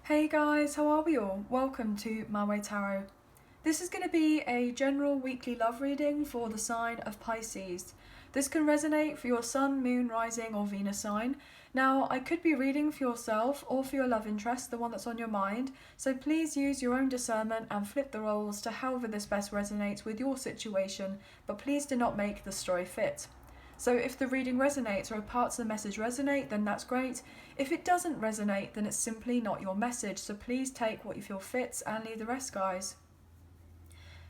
Hey guys, how are we all? Welcome to My Way Tarot. This is going to be a general weekly love reading for the sign of Pisces. This can resonate for your sun, moon, rising or Venus sign. Now, I could be reading for yourself or for your love interest, the one that's on your mind, so please use your own discernment and flip the roles to however this best resonates with your situation, but please do not make the story fit. So if the reading resonates or parts of the message resonate, then that's great. If it doesn't resonate, then it's simply not your message. So please take what you feel fits and leave the rest, guys.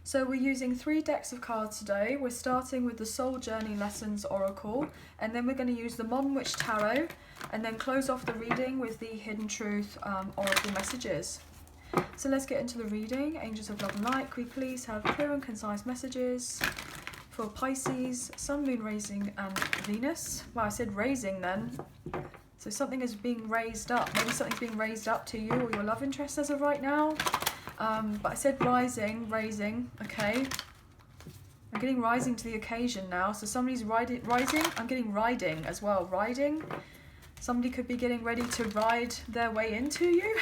So we're using 3 decks of cards today. We're starting with the Soul Journey Lessons Oracle, and then we're going to use the Modern Witch Tarot, and then close off the reading with the Hidden Truth Oracle messages. So let's get into the reading. Angels of Love and Light, could we please have clear and concise messages for Pisces, Sun, Moon, Rising and Venus. Wow, I said raising then. So something is being raised up. Maybe something's being raised up to you or your love interest as of right now. But I said rising, raising, okay. I'm getting rising to the occasion now. So somebody's rising. I'm getting riding as well. Riding. Somebody could be getting ready to ride their way into you.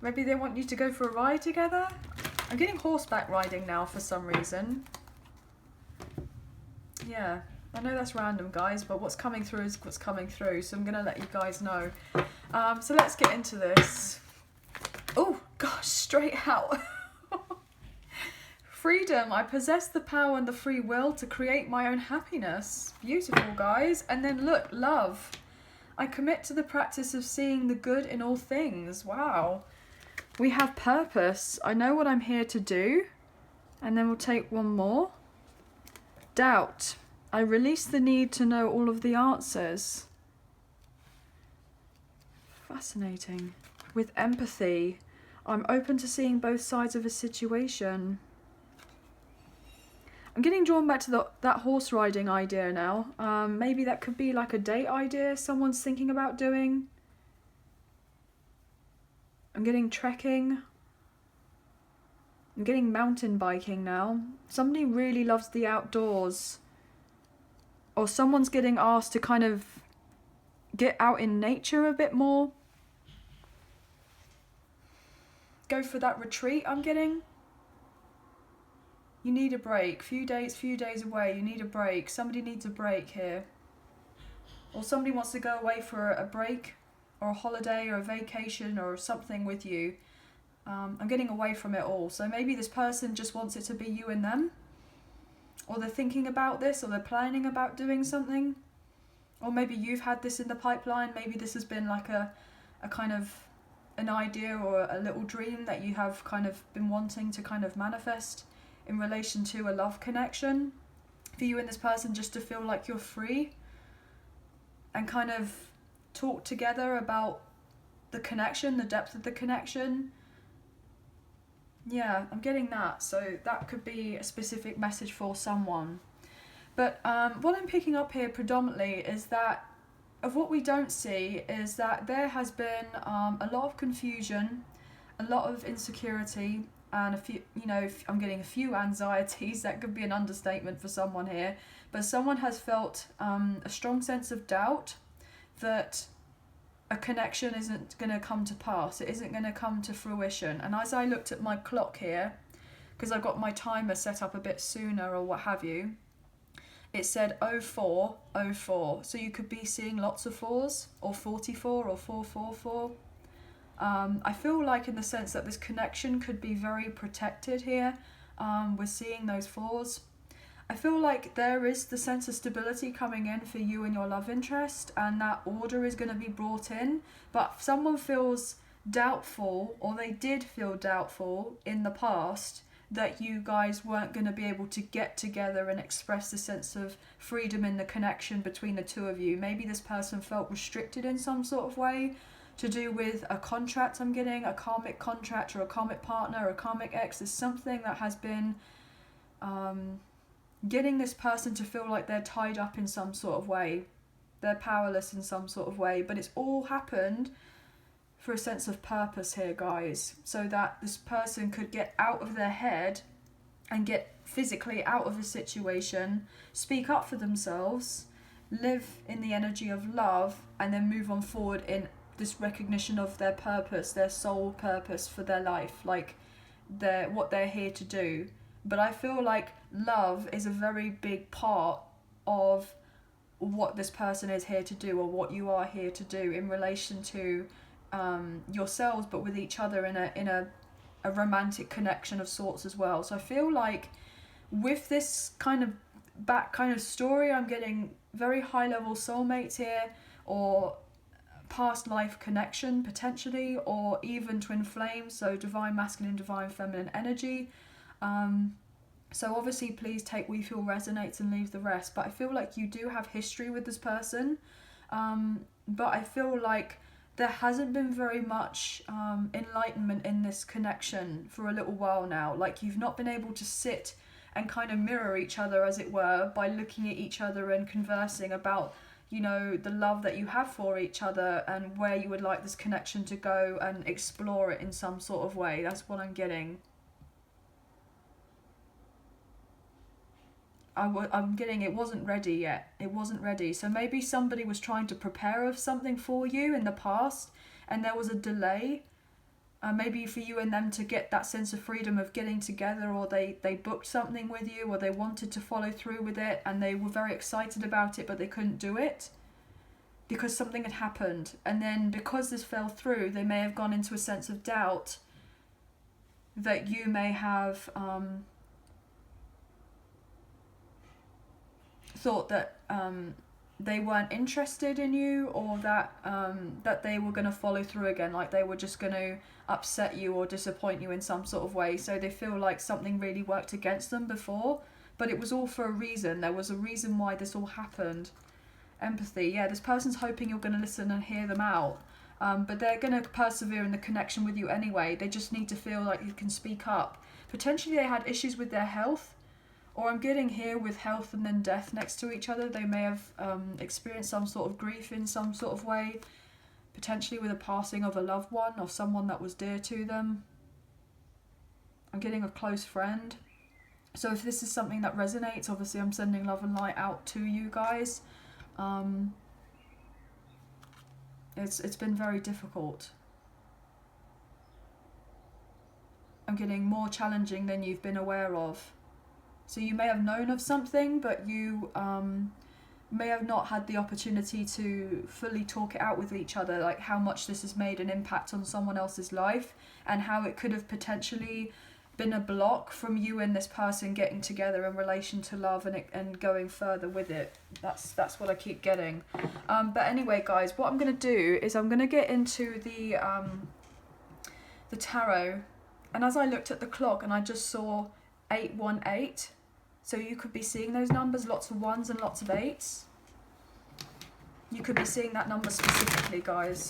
Maybe they want you to go for a ride together. I'm getting horseback riding now for some reason. Yeah, I know that's random, guys, but what's coming through is what's coming through, so I'm going to let you guys know. So let's get into this. Oh, gosh, straight out. Freedom. I possess the power and the free will to create my own happiness. Beautiful, guys. And then look, love. I commit to the practice of seeing the good in all things. Wow. We have purpose. I know what I'm here to do. And then we'll take one more. Doubt. I release the need to know all of the answers. Fascinating. With empathy, I'm open to seeing both sides of a situation. I'm getting drawn back to that horse riding idea now. Maybe that could be like a date idea someone's thinking about doing. I'm getting trekking. I'm getting mountain biking now. Somebody really loves the outdoors. Or someone's getting asked to kind of get out in nature a bit more. Go for that retreat I'm getting. You need a break. Few days away. You need a break. Somebody needs a break here. Or somebody wants to go away for a break or a holiday or a vacation or something with you. I'm getting away from it all. So maybe this person just wants it to be you and them. Or they're thinking about this, or they're planning about doing something. Or maybe you've had this in the pipeline. Maybe this has been like a kind of an idea or a little dream that you have kind of been wanting to kind of manifest in relation to a love connection. For you and this person just to feel like you're free and kind of talk together about the connection, the depth of the connection. Yeah, I'm getting that. So that could be a specific message for someone. But what I'm picking up here predominantly is that of what we don't see is that there has been a lot of confusion, a lot of insecurity, and a few, I'm getting a few anxieties. That could be an understatement for someone here. But someone has felt a strong sense of doubt that a connection isn't going to come to pass. It isn't going to come to fruition. And as I looked at my clock here, because I've got my timer set up a bit sooner or what have you, it said 0404. So you could be seeing lots of 4s, or 44 or 444. I feel like in the sense that this connection could be very protected here. We're seeing those 4s. I feel like there is the sense of stability coming in for you and your love interest, and that order is going to be brought in. But if someone feels doubtful, or they did feel doubtful in the past, that you guys weren't going to be able to get together and express the sense of freedom in the connection between the two of you. Maybe this person felt restricted in some sort of way to do with a contract I'm getting, a karmic contract or a karmic partner or a karmic ex. There's something that has been getting this person to feel like they're tied up in some sort of way. They're powerless in some sort of way. But it's all happened for a sense of purpose here, guys. So that this person could get out of their head and get physically out of a situation, speak up for themselves, live in the energy of love, and then move on forward in this recognition of their purpose, their soul purpose for their life, like what they're here to do. But I feel like love is a very big part of what this person is here to do, or what you are here to do in relation to yourselves, but with each other in a romantic connection of sorts as well. So I feel like with this kind of story, I'm getting very high level soulmates here, or past life connection potentially, or even twin flames, so divine masculine, divine feminine energy. So obviously please take what you feel resonates and leave the rest, but I feel like you do have history with this person, but I feel like there hasn't been very much enlightenment in this connection for a little while now. Like, you've not been able to sit and kind of mirror each other, as it were, by looking at each other and conversing about, you know, the love that you have for each other and where you would like this connection to go, and explore it in some sort of way. That's what I'm getting. I'm getting it wasn't ready yet. It wasn't ready. So maybe somebody was trying to prepare of something for you in the past, and there was a delay. Maybe for you and them to get that sense of freedom of getting together, or they booked something with you, or they wanted to follow through with it, and they were very excited about it, but they couldn't do it because something had happened. And then because this fell through, they may have gone into a sense of doubt that you may have thought that they weren't interested in you, or that that they were going to follow through again, like they were just going to upset you or disappoint you in some sort of way. So they feel like something really worked against them before, but it was all for a reason. There was a reason why this all happened. Empathy, yeah, this person's hoping you're going to listen and hear them out, but they're going to persevere in the connection with you anyway. They just need to feel like you can speak up. Potentially they had issues with their health, or I'm getting here with health and then death next to each other. They may have experienced some sort of grief in some sort of way, potentially with a passing of a loved one or someone that was dear to them. I'm getting a close friend. So if this is something that resonates, obviously I'm sending love and light out to you guys. It's been very difficult. I'm getting more challenging than you've been aware of. So you may have known of something, but you may have not had the opportunity to fully talk it out with each other, like how much this has made an impact on someone else's life, and how it could have potentially been a block from you and this person getting together in relation to love and going further with it. That's what I keep getting. But anyway, guys, what I'm going to do is I'm going to get into the tarot, and as I looked at the clock and I just saw 818, so you could be seeing those numbers, lots of ones and lots of eights. You could be seeing that number specifically, guys.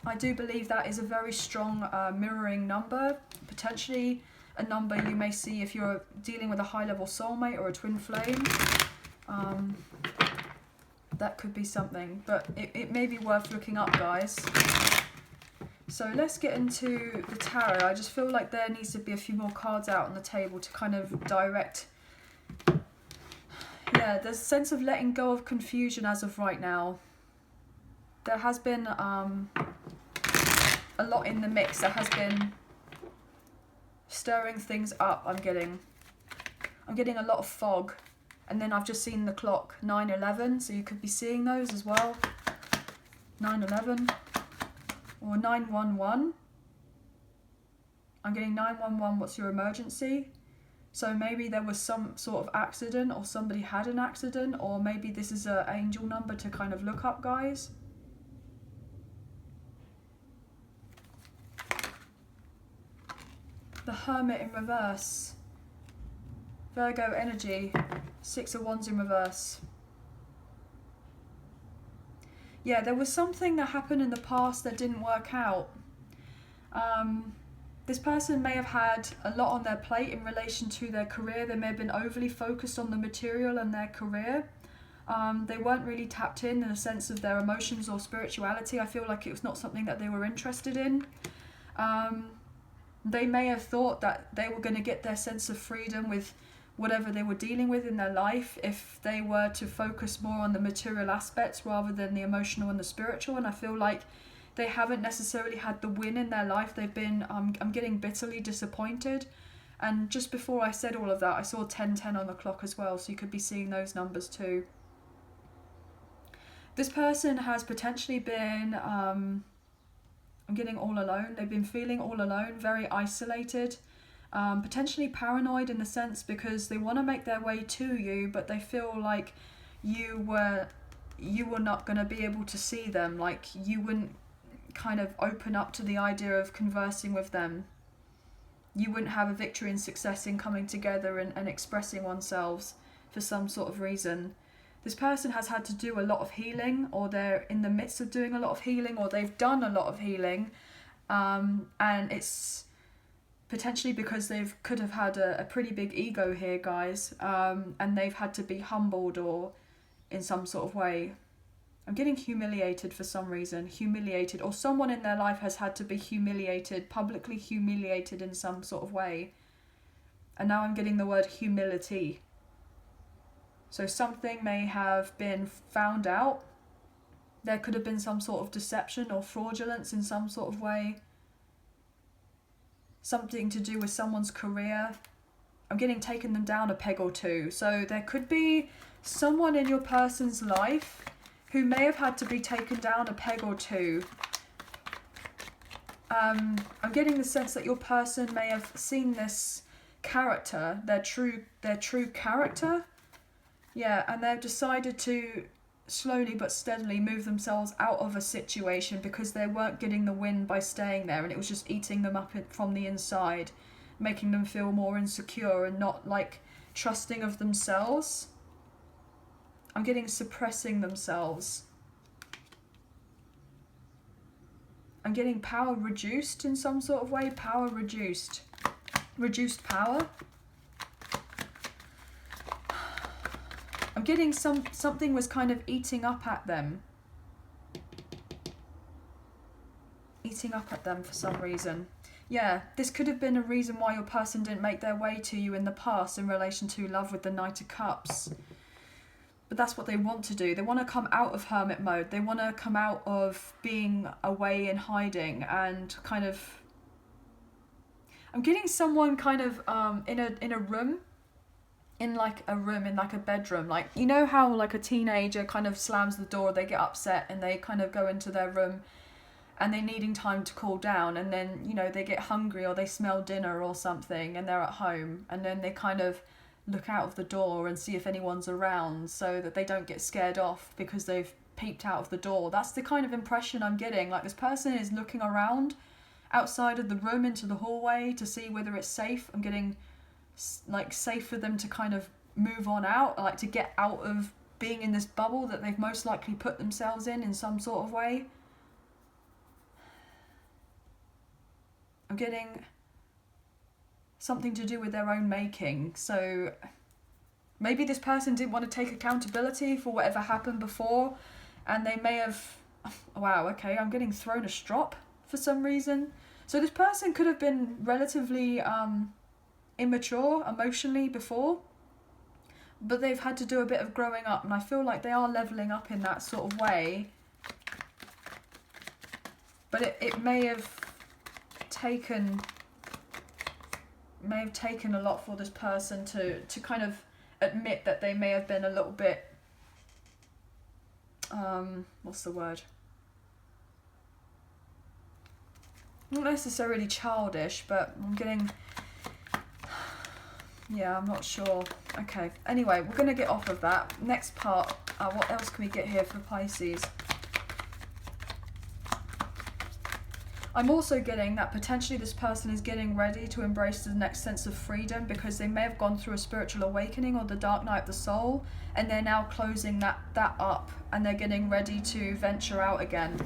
I do believe that is a very strong mirroring number, potentially a number you may see if you're dealing with a high-level soulmate or a twin flame. That could be something, but it may be worth looking up, guys. So let's get into the tarot. I just feel like there needs to be a few more cards out on the table to kind of direct. Yeah, there's a sense of letting go of confusion as of right now. There has been a lot in the mix that has been stirring things up. I'm getting a lot of fog, and then I've just seen the clock 9:11, so you could be seeing those as well. 9:11 or 911. I'm getting 911. What's your emergency? So maybe there was some sort of accident, or somebody had an accident, or maybe this is an angel number to kind of look up, guys. The Hermit in reverse. Virgo energy. 6 of Wands in reverse. Yeah, there was something that happened in the past that didn't work out. This person may have had a lot on their plate in relation to their career. They may have been overly focused on the material and their career. They weren't really tapped in a sense of their emotions or spirituality. I feel like it was not something that they were interested in. They may have thought that they were going to get their sense of freedom with whatever they were dealing with in their life, if they were to focus more on the material aspects rather than the emotional and the spiritual. And I feel like they haven't necessarily had the win in their life. They've been, I'm getting bitterly disappointed. And just before I said all of that, I saw 1010 on the clock as well, so you could be seeing those numbers too. This person has potentially been, I'm getting all alone. They've been feeling all alone, very isolated, potentially paranoid in the sense because they want to make their way to you, but they feel like you were not going to be able to see them, like you wouldn't kind of open up to the idea of conversing with them. You wouldn't have a victory and success in coming together and expressing oneself for some sort of reason. This person has had to do a lot of healing, or they're in the midst of doing a lot of healing, or they've done a lot of healing, and it's potentially because they could have had a pretty big ego here, guys, and they've had to be humbled or in some sort of way. I'm getting humiliated for some reason, humiliated, or someone in their life has had to be humiliated, publicly humiliated in some sort of way. And now I'm getting the word humility. So something may have been found out. There could have been some sort of deception or fraudulence in some sort of way. Something to do with someone's career. I'm getting taken them down a peg or two. So there could be someone in your person's life who may have had to be taken down a peg or two. I'm getting the sense that your person may have seen this character, their true character. Yeah, and they've decided to slowly but steadily move themselves out of a situation because they weren't getting the win by staying there, and it was just eating them up from the inside, making them feel more insecure and not like trusting of themselves. I'm getting suppressing themselves. I'm getting power reduced in some sort of way. Power reduced. Reduced power. I'm getting something was kind of eating up at them. Eating up at them for some reason. Yeah, this could have been a reason why your person didn't make their way to you in the past in relation to love with the Knight of Cups. But that's what they want to do. They want to come out of hermit mode. They want to come out of being away and hiding and kind of... I'm getting someone kind of in a room. In like a bedroom. Like, you know how like a teenager kind of slams the door, they get upset and they kind of go into their room and they're needing time to cool down, and then, you know, they get hungry or they smell dinner or something and they're at home, and then they kind of look out of the door and see if anyone's around so that they don't get scared off because they've peeped out of the door. That's the kind of impression I'm getting. Like, this person is looking around outside of the room into the hallway to see whether it's safe. I'm getting like safe for them to kind of move on out, like to get out of being in this bubble that they've most likely put themselves in some sort of way. I'm getting something to do with their own making. So maybe this person didn't want to take accountability for whatever happened before, and they may have... Wow, okay, I'm getting thrown a strop for some reason. So this person could have been relatively immature emotionally before, but they've had to do a bit of growing up, and I feel like they are leveling up in that sort of way. But it may have taken a lot for this person to kind of admit that they may have been a little bit what's the word? Not necessarily childish, but I'm getting... Yeah, I'm not sure. Okay, anyway, we're going to get off of that. Next part, what else can we get here for Pisces? I'm also getting that potentially this person is getting ready to embrace the next sense of freedom because they may have gone through a spiritual awakening or the dark night of the soul, and they're now closing that up, and they're getting ready to venture out again.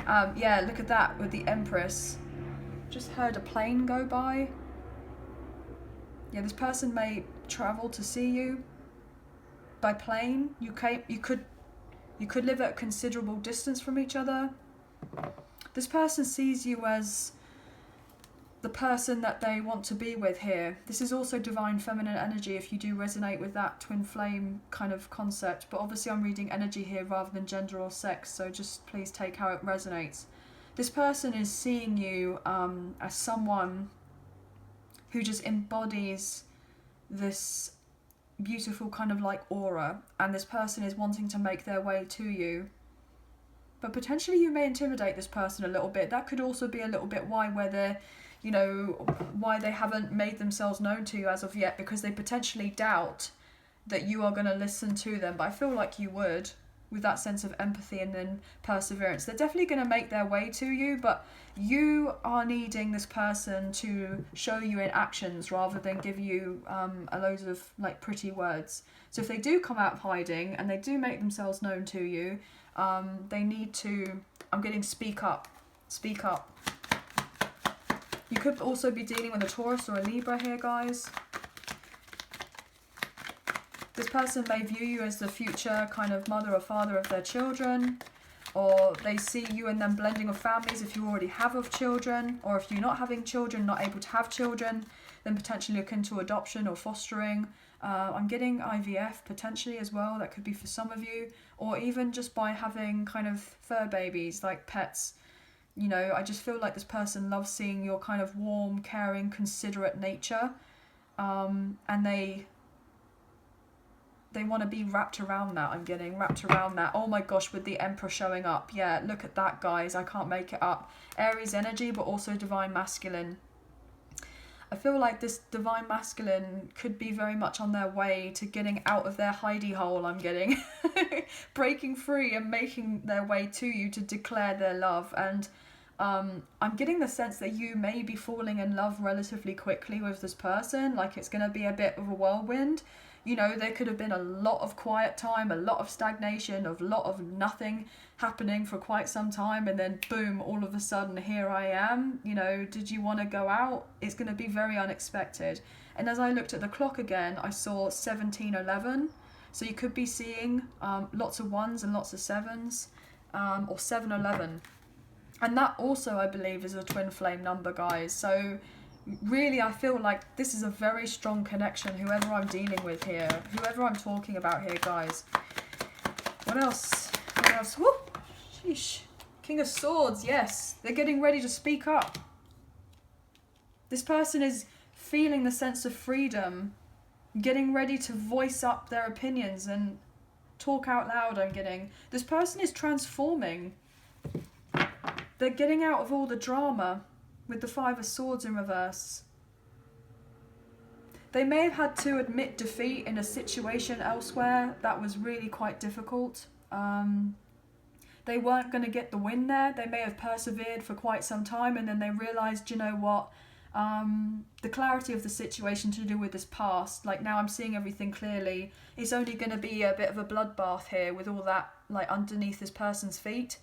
Yeah, look at that with the Empress. Just heard a plane go by. Yeah, this person may travel to see you by plane. You could live at a considerable distance from each other. This person sees you as the person that they want to be with here. This is also divine feminine energy if you do resonate with that twin flame kind of concept, but obviously I'm reading energy here rather than gender or sex, so just please take how it resonates. This person is seeing you as someone who just embodies this beautiful kind of like aura, and this person is wanting to make their way to you. But potentially you may intimidate this person a little bit. That could also be a little bit why they haven't made themselves known to you as of yet, because they potentially doubt that you are going to listen to them. But I feel like you would, with that sense of empathy and then perseverance. They're definitely going to make their way to you, but you are needing this person to show you in actions rather than give you a load of like pretty words. So if they do come out of hiding and they do make themselves known to you, they need to, I'm getting speak up. You could also be dealing with a Taurus or a Libra here, guys. This person may view you as the future kind of mother or father of their children, or they see you and them blending of families if you already have of children, or if you're not having children, not able to have children, then potentially look into adoption or fostering. I'm getting IVF potentially as well, that could be for some of you, or even just by having kind of fur babies, like pets. You know, I just feel like this person loves seeing your kind of warm, caring, considerate nature, and they want to be wrapped around that. I'm getting wrapped around that. Oh my gosh, with the Emperor showing up. Yeah, look at that, guys. I can't make it up. Aries energy, but also divine masculine. I feel like this divine masculine could be very much on their way to getting out of their hidey hole, I'm getting. Breaking free and making their way to you to declare their love. And I'm getting the sense that you may be falling in love relatively quickly with this person. Like it's going to be a bit of a whirlwind. You know, there could have been a lot of quiet time, a lot of stagnation, a lot of nothing happening for quite some time, and then boom, all of a sudden, here I am. You know, did you want to go out? It's going to be very unexpected. And as I looked at the clock again, I saw 17:11. So you could be seeing lots of ones and lots of sevens, or 7:11. And that also, I believe, is a twin flame number, guys. So really, I feel like this is a very strong connection, whoever I'm dealing with here, whoever I'm talking about here, guys. What else? What else? Whoop! Sheesh. King of Swords, yes. They're getting ready to speak up. This person is feeling the sense of freedom, getting ready to voice up their opinions and talk out loud, I'm getting. This person is transforming. They're getting out of all the drama. With the Five of Swords in reverse. They may have had to admit defeat in a situation elsewhere that was really quite difficult. They weren't going to get the win there. They may have persevered for quite some time, and then they realised, you know what, the clarity of the situation to do with this past, like now I'm seeing everything clearly, it's only going to be a bit of a bloodbath here with all that like underneath this person's feet.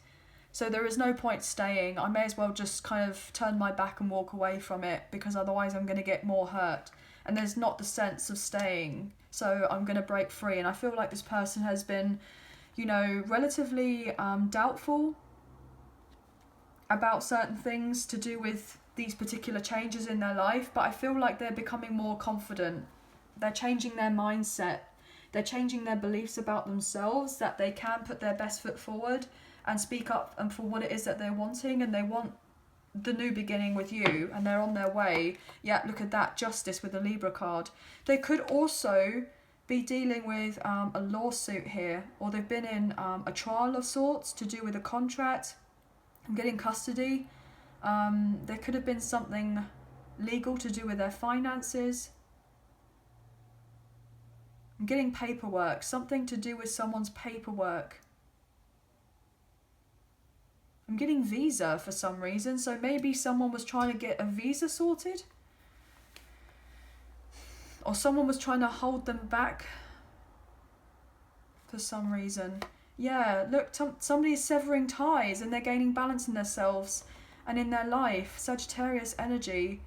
So there is no point staying. I may as well just kind of turn my back and walk away from it, because otherwise I'm going to get more hurt. And there's not the sense of staying. So I'm going to break free. And I feel like this person has been, you know, relatively doubtful about certain things to do with these particular changes in their life. But I feel like they're becoming more confident. They're changing their mindset. They're changing their beliefs about themselves, that they can put their best foot forward and speak up and for what it is that they're wanting, and they want the new beginning with you, and they're on their way. Yeah, look at that, justice with the Libra card. They could also be dealing with a lawsuit here, or they've been in a trial of sorts to do with a contract. I'm getting custody. There could have been something legal to do with their finances. I'm getting paperwork, something to do with someone's paperwork. I'm getting visa for some reason, so maybe someone was trying to get a visa sorted, or someone was trying to hold them back for some reason. Yeah, look, somebody's severing ties and they're gaining balance in themselves and in their life. Sagittarius energy.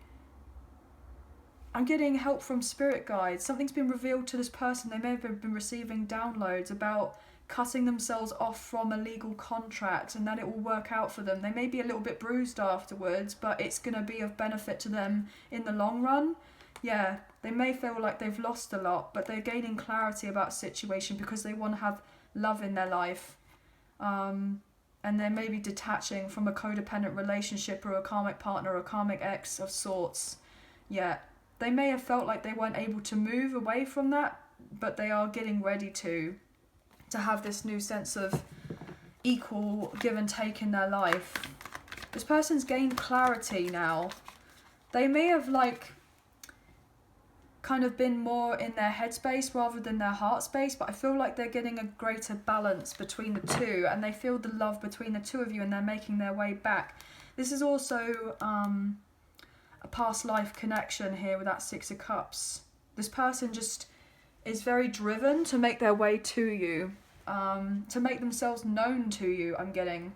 I'm getting help from spirit guides. Something's been revealed to this person. They may have been receiving downloads about cutting themselves off from a legal contract and that it will work out for them. They may be a little bit bruised afterwards, but it's going to be of benefit to them in the long run. Yeah, they may feel like they've lost a lot, but they're gaining clarity about a situation because they want to have love in their life. And they're maybe detaching from a codependent relationship or a karmic partner or a karmic ex of sorts. Yeah, they may have felt like they weren't able to move away from that, but they are getting ready to have this new sense of equal give and take in their life. This person's gained clarity now. They may have kind of been more in their headspace rather than their heart space, but I feel like they're getting a greater balance between the two, and they feel the love between the two of you, and they're making their way back. This is also a past life connection here with that Six of Cups. This person just is very driven to make their way to you, to make themselves known to you, I'm getting.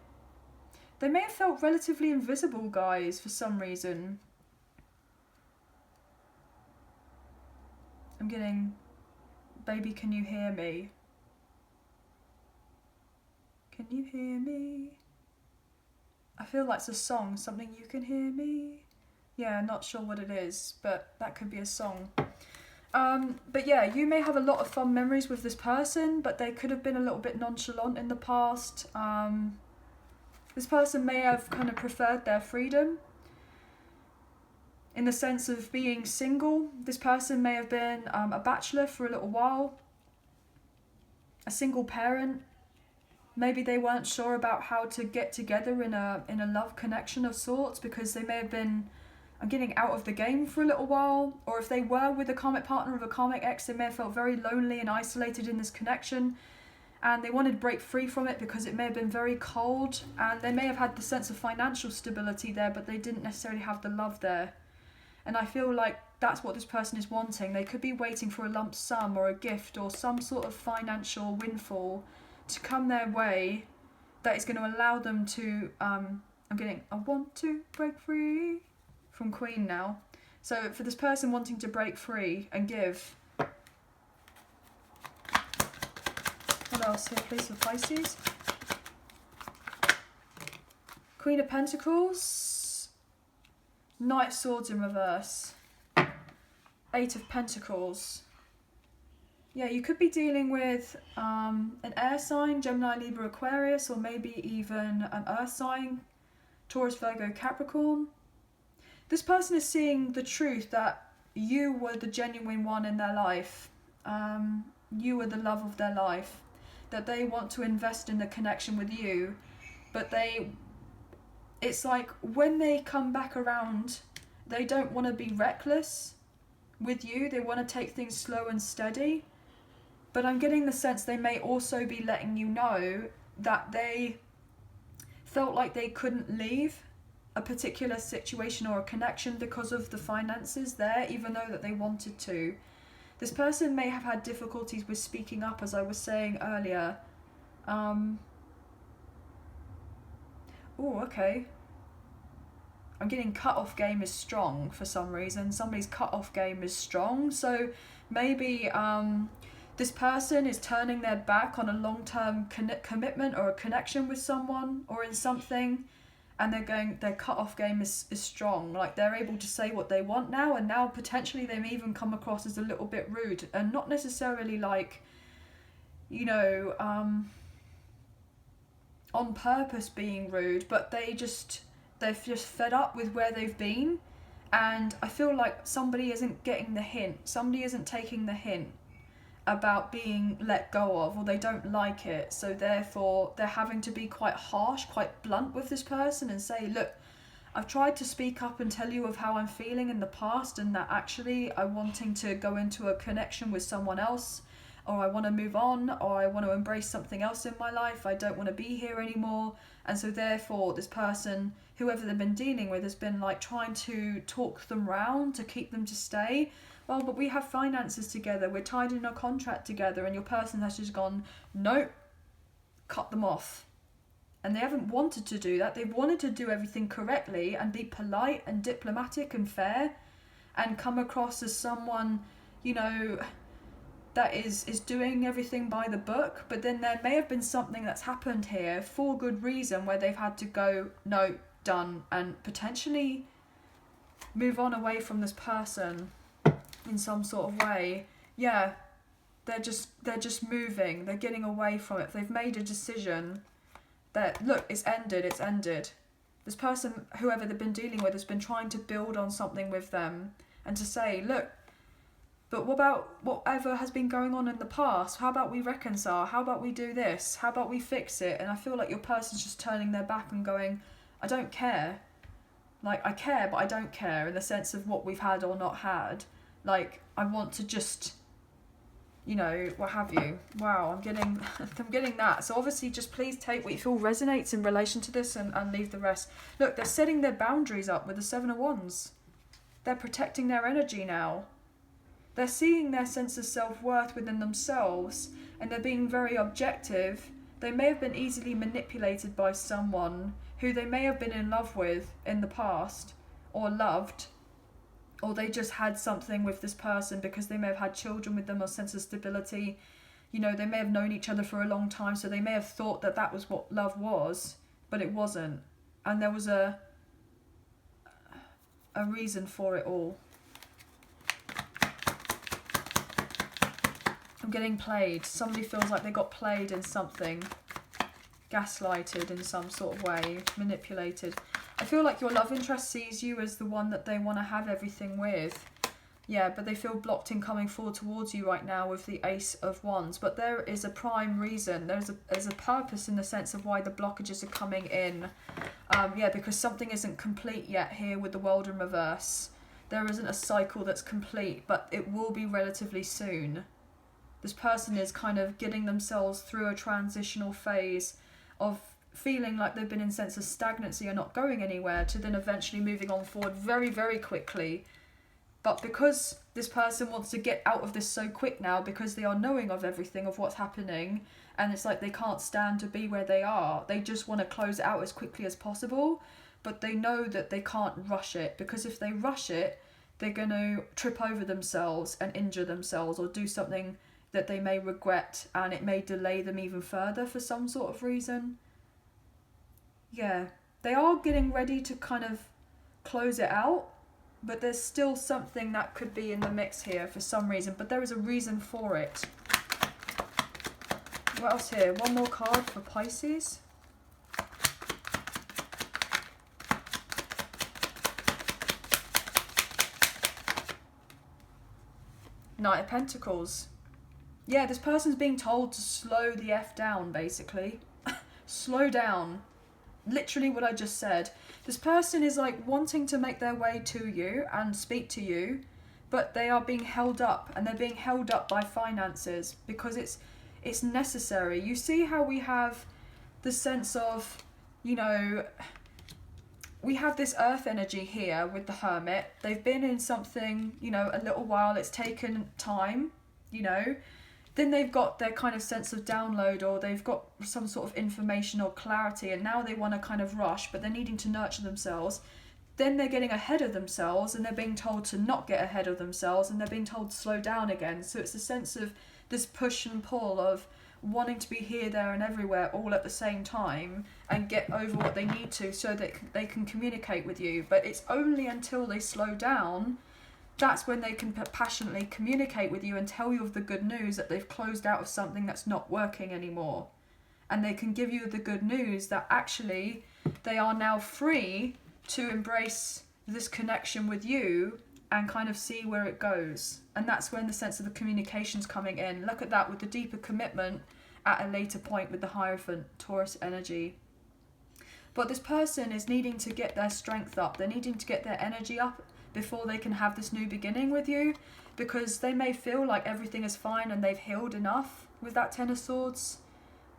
They may have felt relatively invisible, guys, for some reason. I'm getting, baby, can you hear me? Can you hear me? I feel like it's a song, something you can hear me. Yeah, not sure what it is, but that could be a song. But yeah, you may have a lot of fun memories with this person, but they could have been a little bit nonchalant in the past. This person may have kind of preferred their freedom in the sense of being single. This person may have been a bachelor for a little while, a single parent. Maybe they weren't sure about how to get together in a love connection of sorts because they may have been, I'm getting, out of the game for a little while. Or if they were with a karmic partner of a karmic ex, they may have felt very lonely and isolated in this connection, and they wanted to break free from it because it may have been very cold, and they may have had the sense of financial stability there, but they didn't necessarily have the love there. And I feel like that's what this person is wanting. They could be waiting for a lump sum or a gift or some sort of financial windfall to come their way that is going to allow them to, I'm getting, I want to break free from Queen now. So for this person wanting to break free and give. What else here, please, for Pisces? Queen of Pentacles. Knight of Swords in reverse. Eight of Pentacles. Yeah, you could be dealing with an air sign, Gemini, Libra, Aquarius, or maybe even an earth sign, Taurus, Virgo, Capricorn. This person is seeing the truth that you were the genuine one in their life. You were the love of their life. That they want to invest in the connection with you. But it's like when they come back around, they don't want to be reckless with you. They want to take things slow and steady. But I'm getting the sense they may also be letting you know that they felt like they couldn't leave a particular situation or a connection because of the finances there, even though that they wanted to. This person may have had difficulties with speaking up, as I was saying earlier. Oh, okay. I'm getting cut-off game is strong for some reason. Somebody's cut-off game is strong. So maybe this person is turning their back on a long-term commitment or a connection with someone or in something, and their cut-off game is strong. Like they're able to say what they want now, and now potentially they may even come across as a little bit rude, and not necessarily like, you know, on purpose being rude, but they've just fed up with where they've been, and I feel like somebody isn't getting the hint. Somebody isn't taking the hint about being let go of, or they don't like it, so therefore they're having to be quite harsh, quite blunt with this person and say, look, I've tried to speak up and tell you of how I'm feeling in the past, and that actually I'm wanting to go into a connection with someone else, or I want to move on, or I want to embrace something else in my life. I don't want to be here anymore. And so therefore this person, whoever they've been dealing with, has been like trying to talk them round to keep them to stay. Well, but we have finances together, we're tied in a contract together, and your person has just gone, nope, cut them off. And they haven't wanted to do that. They've wanted to do everything correctly and be polite and diplomatic and fair and come across as someone, you know, that is doing everything by the book, but then there may have been something that's happened here for good reason where they've had to go, no, done, and potentially move on away from this person in some sort of way. Yeah, they're just moving, they're getting away from it. They've made a decision that, look, it's ended. This person, whoever they've been dealing with, has been trying to build on something with them and to say, look, but what about whatever has been going on in the past? How about we reconcile? How about we do this? How about we fix it? And I feel like your person's just turning their back and going, I don't care. Like, I care, but I don't care in the sense of what we've had or not had. Like, I want to just, you know, what have you. Wow, I'm getting that. So obviously just please take what you feel resonates in relation to this and leave the rest. Look, they're setting their boundaries up with the Seven of Wands. They're protecting their energy now. They're seeing their sense of self-worth within themselves, and they're being very objective. They may have been easily manipulated by someone who they may have been in love with in the past, or loved, or they just had something with this person because they may have had children with them or sense of stability. You know, they may have known each other for a long time, so they may have thought that that was what love was, but it wasn't. And there was a reason for it all. I'm getting played. Somebody feels like they got played in something. Gaslighted in some sort of way. Manipulated. I feel like your love interest sees you as the one that they want to have everything with. Yeah, but they feel blocked in coming forward towards you right now with the Ace of Wands. But there is a prime reason. There's a purpose in the sense of why the blockages are coming in. Yeah, because something isn't complete yet here with the World in reverse. There isn't a cycle that's complete, but it will be relatively soon. This person is kind of getting themselves through a transitional phase of feeling like they've been in sense of stagnancy and not going anywhere, to then eventually moving on forward very, very quickly. But because this person wants to get out of this so quick now, because they are knowing of everything, of what's happening, and it's like they can't stand to be where they are. They just want to close it out as quickly as possible, but they know that they can't rush it, because if they rush it, they're going to trip over themselves and injure themselves or do something that they may regret, and it may delay them even further for some sort of reason. Yeah, they are getting ready to kind of close it out, but there's still something that could be in the mix here for some reason, but there is a reason for it. What else here? One more card for Pisces. Knight of Pentacles. Yeah, this person's being told to slow the F down, basically. Slow down. Literally what I just said. This person is like wanting to make their way to you and speak to you, but they are being held up, and they're being held up by finances because it's necessary. You see how we have the sense of, you know, we have this earth energy here with the Hermit. They've been in something, you know, a little while. It's taken time, you know. Then they've got their kind of sense of download, or they've got some sort of information or clarity, and now they want to kind of rush, but they're needing to nurture themselves. Then they're getting ahead of themselves, and they're being told to not get ahead of themselves, and they're being told to slow down again. So it's a sense of this push and pull of wanting to be here, there and everywhere all at the same time and get over what they need to so that they can communicate with you. But it's only until they slow down that's when they can passionately communicate with you and tell you of the good news that they've closed out of something that's not working anymore. And they can give you the good news that actually they are now free to embrace this connection with you and kind of see where it goes. And that's when the sense of the communication's coming in. Look at that with the deeper commitment at a later point with the Hierophant, Taurus energy. But this person is needing to get their strength up. They're needing to get their energy up before they can have this new beginning with you, because they may feel like everything is fine and they've healed enough with that Ten of Swords,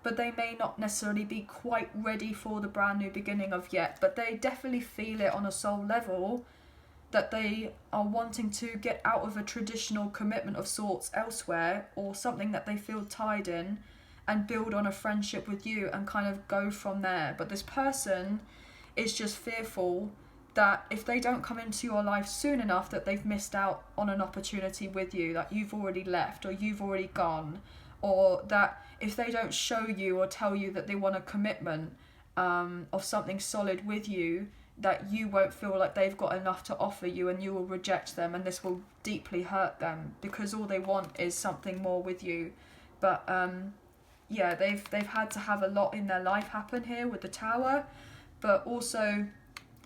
but they may not necessarily be quite ready for the brand new beginning of yet. But they definitely feel it on a soul level that they are wanting to get out of a traditional commitment of sorts elsewhere, or something that they feel tied in, and build on a friendship with you and kind of go from there. But this person is just fearful that if they don't come into your life soon enough, that they've missed out on an opportunity with you, that you've already left or you've already gone, or that if they don't show you or tell you that they want a commitment of something solid with you, that you won't feel like they've got enough to offer you, and you will reject them, and this will deeply hurt them because all they want is something more with you. But yeah, they've had to have a lot in their life happen here with the Tower, but also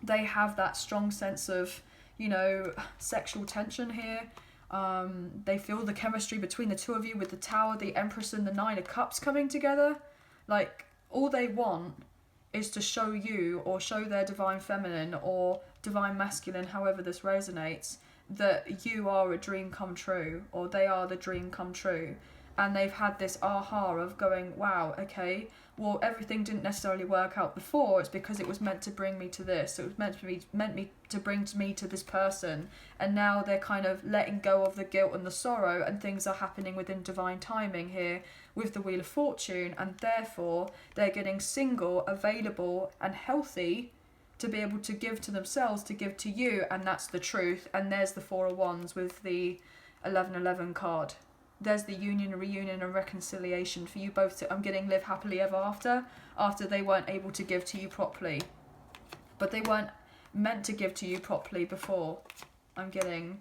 they have that strong sense of, you know, sexual tension here. They feel the chemistry between the two of you with the Tower, the Empress and the Nine of Cups coming together. Like, all they want is to show you, or show their divine feminine or divine masculine, however this resonates, that you are a dream come true, or they are the dream come true. And they've had this aha of going, wow, okay, well, everything didn't necessarily work out before. It's because it was meant to bring me to this. It was meant to bring me to this person. And now they're kind of letting go of the guilt and the sorrow, and things are happening within divine timing here with the Wheel of Fortune. And therefore, they're getting single, available, and healthy to be able to give to themselves, to give to you. And that's the truth. And there's the Four of Wands with the 1111 card. There's the union, reunion and reconciliation for you both to, I'm getting, live happily ever after they weren't able to give to you properly. But they weren't meant to give to you properly before, I'm getting.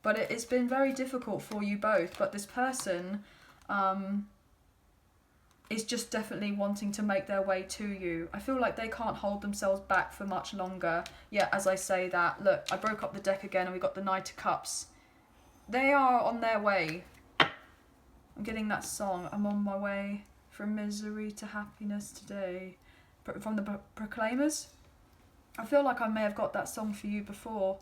But it's been very difficult for you both. But this person is just definitely wanting to make their way to you. I feel like they can't hold themselves back for much longer. Yeah, as I say that, look, I broke up the deck again and we got the Knight of Cups. They are on their way. I'm getting that song, I'm on my way from misery to happiness today, from the Proclaimers. I feel like I may have got that song for you before.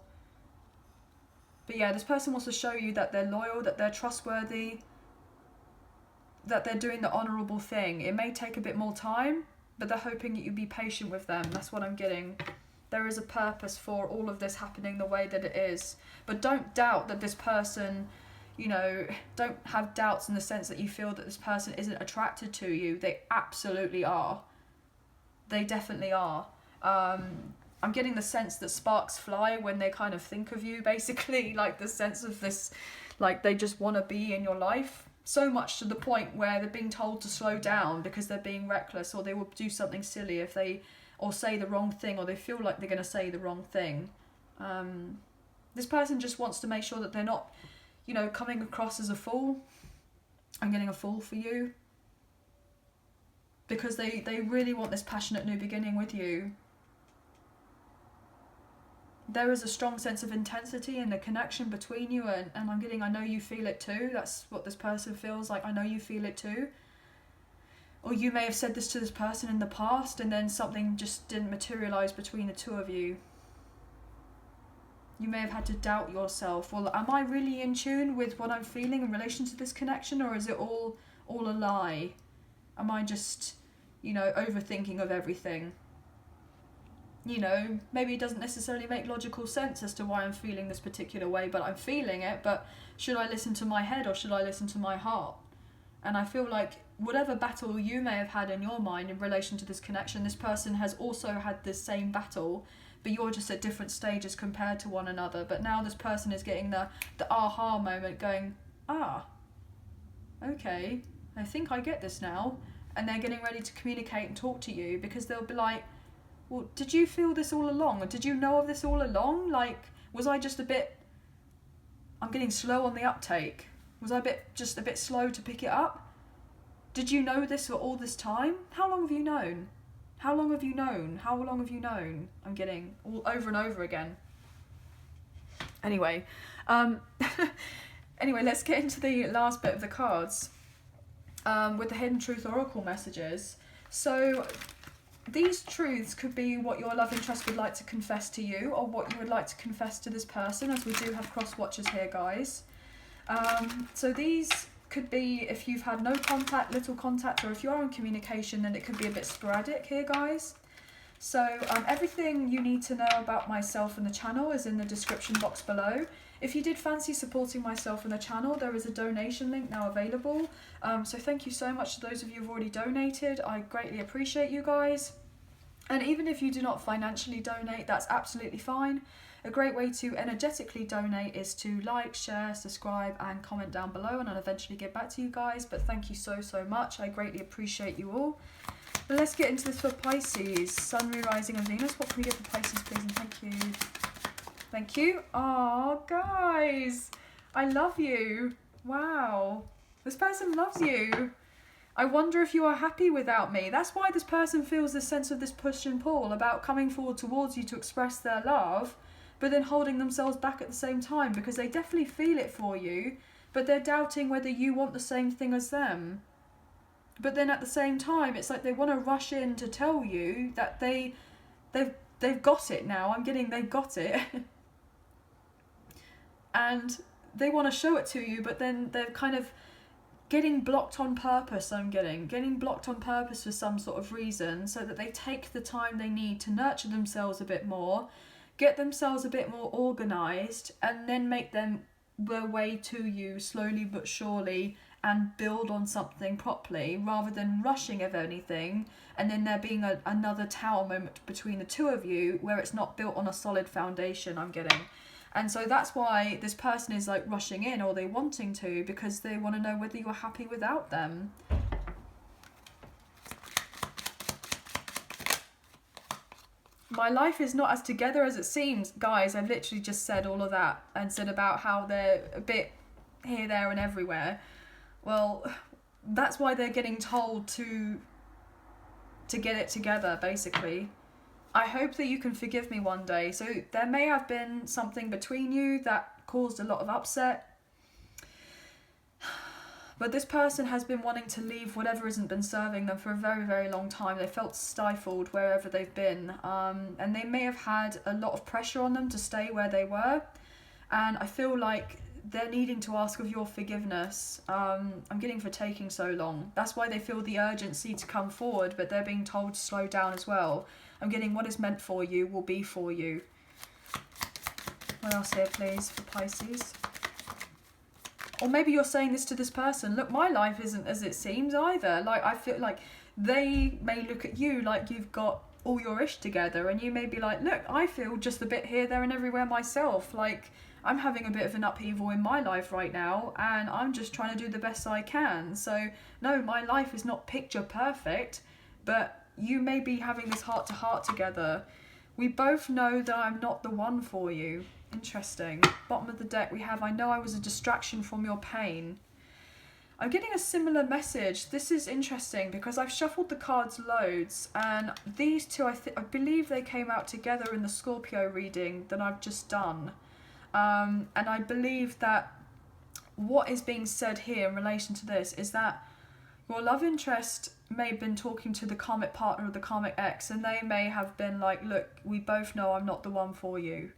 But yeah, this person wants to show you that they're loyal, that they're trustworthy, that they're doing the honourable thing. It may take a bit more time, but they're hoping that you be patient with them. That's what I'm getting. There is a purpose for all of this happening the way that it is. But don't doubt that this person, you know, don't have doubts in the sense that you feel that this person isn't attracted to you. They absolutely are. They definitely are. I'm getting the sense that sparks fly when they kind of think of you, basically. Like the sense of this, like they just want to be in your life. So much to the point where they're being told to slow down because they're being reckless, or they will do something silly if they, or say the wrong thing, or they feel like they're going to say the wrong thing. This person just wants to make sure that they're not, you know, coming across as a fool. I'm getting a fool for you. Because they really want this passionate new beginning with you. There is a strong sense of intensity in the connection between you, and I'm getting, I know you feel it too. That's what this person feels like. I know you feel it too. Or you may have said this to this person in the past, and then something just didn't materialise between the two of you. You may have had to doubt yourself. Well, am I really in tune with what I'm feeling in relation to this connection, or is it all a lie? Am I just, you know, overthinking of everything? You know, maybe it doesn't necessarily make logical sense as to why I'm feeling this particular way, but I'm feeling it. But should I listen to my head or should I listen to my heart? And I feel like whatever battle you may have had in your mind in relation to this connection, this person has also had this same battle, but you're just at different stages compared to one another. But now this person is getting the aha moment, going, okay, I think I get this now. And they're getting ready to communicate and talk to you, because they'll be like, well, did you feel this all along? Or did you know of this all along? Like, was I just I'm getting slow on the uptake. Was I just a bit slow to pick it up? Did you know this for all this time? How long have you known? How long have you known? How long have you known? I'm getting all over and over again. Anyway, let's get into the last bit of the cards with the Hidden Truth Oracle messages. So these truths could be what your love interest would like to confess to you, or what you would like to confess to this person, as we do have cross watchers here, guys. So these could be if you've had no contact, little contact, or if you are in communication, then it could be a bit sporadic here, guys. So everything you need to know about myself and the channel is in the description box below. If you did fancy supporting myself and the channel, there is a donation link now available. So thank you so much to those of you who've already donated. I greatly appreciate you guys. And even if you do not financially donate, that's absolutely fine. A great way to energetically donate is to like, share, subscribe and comment down below, and I'll eventually get back to you guys. But thank you so much. I greatly appreciate you all. But let's get into this for Pisces. Sun, Moon, Rising and Venus. What can we get for Pisces, please? And thank you. Thank you. Oh, guys. I love you. Wow. This person loves you. I wonder if you are happy without me. That's why this person feels this sense of this push and pull about coming forward towards you to express their love, but then holding themselves back at the same time, because they definitely feel it for you, but they're doubting whether you want the same thing as them. But then at the same time, it's like they want to rush in to tell you that they've got it now. I'm getting they've got it. And they want to show it to you, but then they're kind of getting blocked on purpose. I'm getting blocked on purpose for some sort of reason, so that they take the time they need to nurture themselves a bit more, get themselves a bit more organised, and then make them their way to you slowly but surely and build on something properly, rather than rushing of anything and then there being another tower moment between the two of you where it's not built on a solid foundation. I'm getting. And so that's why this person is like rushing in, or they wanting to, because they want to know whether you're happy without them. My life is not as together as it seems. Guys, I've literally just said all of that and said about how they're a bit here, there and everywhere. Well, that's why they're getting told to get it together, basically. I hope that you can forgive me one day. So there may have been something between you that caused a lot of upset. But this person has been wanting to leave whatever hasn't been serving them for a very long time. They felt stifled wherever they've been. And they may have had a lot of pressure on them to stay where they were. And I feel like they're needing to ask of your forgiveness. I'm getting for taking so long. That's why they feel the urgency to come forward, but they're being told to slow down as well. I'm getting what is meant for you will be for you. What else here, please, for Pisces? Or maybe you're saying this to this person. Look, my life isn't as it seems either. Like, I feel like they may look at you like you've got all your ish together, and you may be like, look, I feel just a bit here, there and everywhere myself. Like, I'm having a bit of an upheaval in my life right now, and I'm just trying to do the best I can. So, no, my life is not picture perfect, but you may be having this heart-to-heart together. We both know that I'm not the one for you. Interesting. Bottom of the deck we have, I know I was a distraction from your pain. I'm getting a similar message. This is interesting because I've shuffled the cards loads, and these two, I believe they came out together in the Scorpio reading that I've just done. And I believe that what is being said here in relation to this is that your love interest may have been talking to the karmic partner or the karmic ex, and they may have been like, look, we both know I'm not the one for you.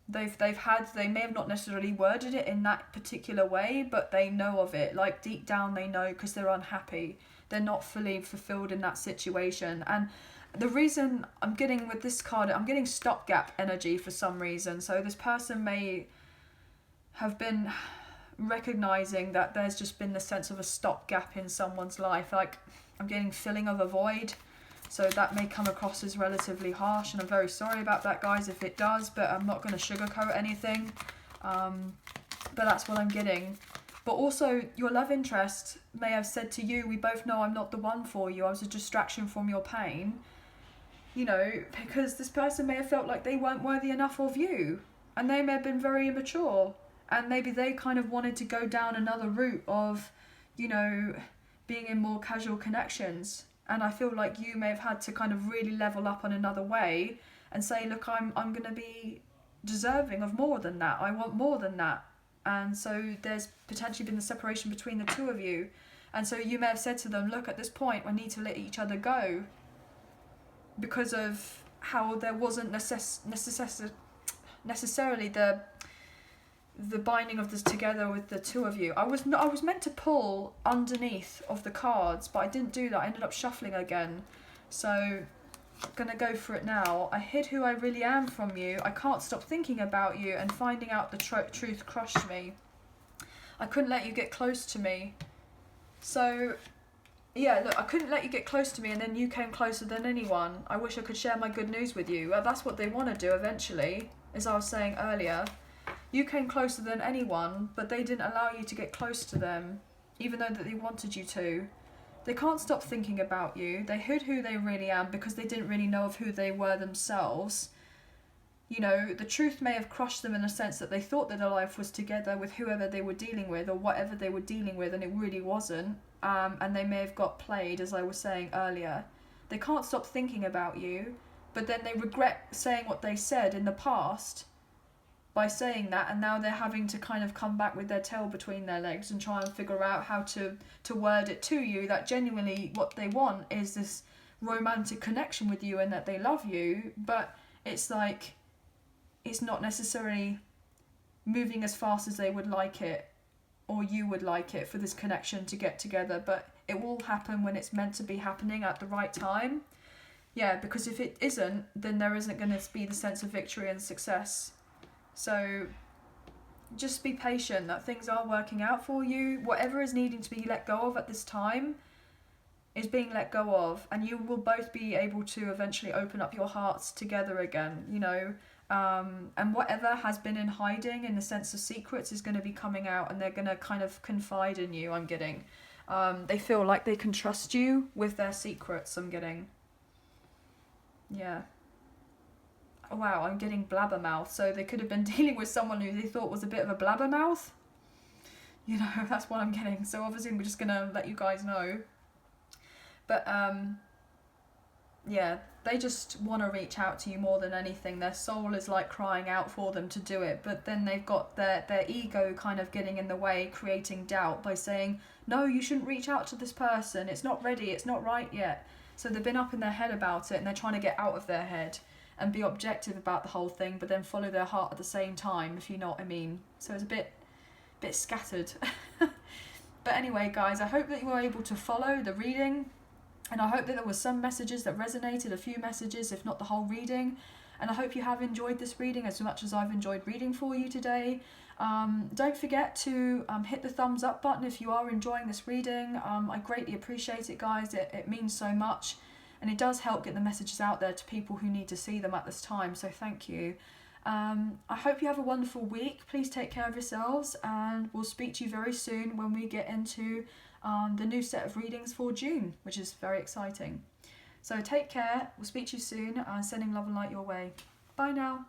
They may have not necessarily worded it in that particular way, but they know of it. Like, deep down they know, because they're unhappy. They're not fully fulfilled in that situation. And the reason I'm getting with this card, I'm getting stopgap energy for some reason. So this person may have been recognizing that there's just been the sense of a stopgap in someone's life. Like, I'm getting filling of a void. So that may come across as relatively harsh, and I'm very sorry about that, guys, if it does, but I'm not going to sugarcoat anything. But that's what I'm getting. But also, your love interest may have said to you, we both know I'm not the one for you. I was a distraction from your pain. You know, because this person may have felt like they weren't worthy enough of you. And they may have been very immature. And maybe they kind of wanted to go down another route of, you know, being in more casual connections. And I feel like you may have had to kind of really level up on another way and say, look, I'm going to be deserving of more than that. I want more than that. And so there's potentially been the separation between the two of you. And so you may have said to them, look, at this point, we need to let each other go, because of how there wasn't necessarily the binding of this together with the two of you. I was meant to pull underneath of the cards, but I didn't do that. I ended up shuffling again. So I'm gonna go for it now. I hid who I really am from you. I can't stop thinking about you, and finding out the truth crushed me. I couldn't let you get close to me. So Yeah, look, I couldn't let you get close to me and then you came closer than anyone. I wish I could share my good news with you. That's what they want to do eventually, as I was saying earlier. You came closer than anyone, but they didn't allow you to get close to them, even though that they wanted you to. They can't stop thinking about you. They hid who they really are because they didn't really know of who they were themselves. You know, the truth may have crushed them in the sense that they thought that their life was together with whoever they were dealing with or whatever they were dealing with, and it really wasn't. And they may have got played, as I was saying earlier. They can't stop thinking about you, but then they regret saying what they said in the past by saying that, and now they're having to kind of come back with their tail between their legs and try and figure out how to word it to you that genuinely what they want is this romantic connection with you and that they love you, but it's like it's not necessarily moving as fast as they would like it or you would like it for this connection to get together, but it will happen when it's meant to be happening at the right time. Yeah, because if it isn't, then there isn't going to be the sense of victory and success. So just be patient that things are working out for you. Whatever is needing to be let go of at this time is being let go of, and you will both be able to eventually open up your hearts together again, you know. And whatever has been in hiding in the sense of secrets is going to be coming out, and they're going to kind of confide in you, I'm getting. They feel like they can trust you with their secrets, I'm getting. Yeah. Oh, wow, I'm getting blabbermouth. So they could have been dealing with someone who they thought was a bit of a blabbermouth. You know, that's what I'm getting. So obviously I'm just going to let you guys know. But, yeah, they just want to reach out to you more than anything. Their soul is like crying out for them to do it, but then they've got their ego kind of getting in the way, creating doubt by saying, no, you shouldn't reach out to this person, it's not ready, it's not right yet. So they've been up in their head about it, and they're trying to get out of their head and be objective about the whole thing, but then follow their heart at the same time, if you know what I mean. So it's a bit scattered. But anyway, guys, I hope that you were able to follow the reading. And I hope that there were some messages that resonated, a few messages, if not the whole reading. And I hope you have enjoyed this reading as much as I've enjoyed reading for you today. Don't forget to hit the thumbs up button if you are enjoying this reading. I greatly appreciate it, guys. It means so much. And it does help get the messages out there to people who need to see them at this time. So thank you. I hope you have a wonderful week. Please take care of yourselves. And we'll speak to you very soon when we get into the new set of readings for June, which is very exciting. So take care, we'll speak to you soon, and sending love and light your way. Bye now.